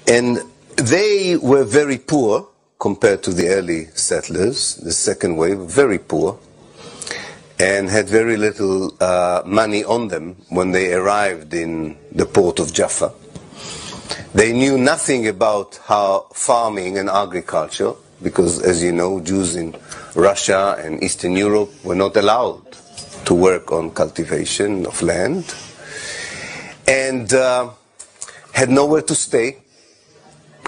And they were very poor compared to the early settlers, the second wave, very poor, and had very little money on them when they arrived in the port of Jaffa. They knew nothing about how farming and agriculture, because as you know, Jews in Russia and Eastern Europe were not allowed to work on cultivation of land, and had nowhere to stay,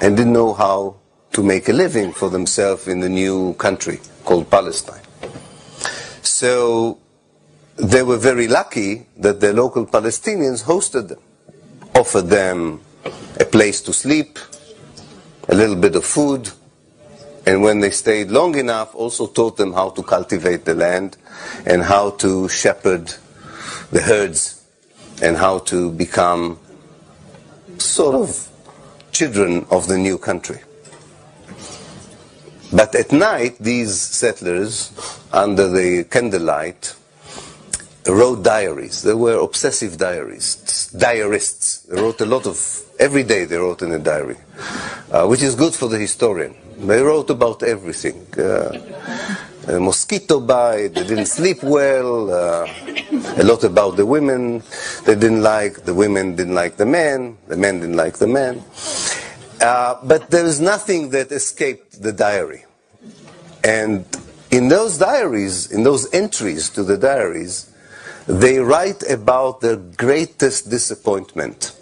and didn't know how to make a living for themselves in the new country called Palestine. So they were very lucky that the local Palestinians hosted them, offered them a place to sleep, a little bit of food, and when they stayed long enough, also taught them how to cultivate the land and how to shepherd the herds and how to become sort of children of the new country. But at night, these settlers, under the candlelight, wrote diaries. They were obsessive diarists. They wrote a lot of, every day they wrote in a diary, which is good for the historian. They wrote about everything. A mosquito bite, they didn't sleep well, a lot about the women they didn't like, the women didn't like the men didn't like the men. But there is nothing that escaped the diary. And in those diaries, in those entries to the diaries, they write about their greatest disappointment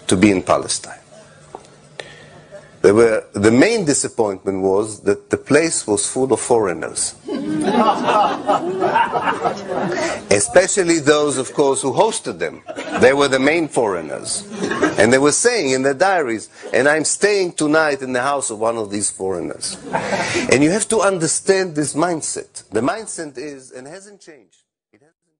to be in Palestine. The main disappointment was that the place was full of foreigners. Especially those, of course, who hosted them. They were the main foreigners. And they were saying in their diaries, and I'm staying tonight in the house of one of these foreigners. And you have to understand this mindset. The mindset is, and hasn't changed. It hasn't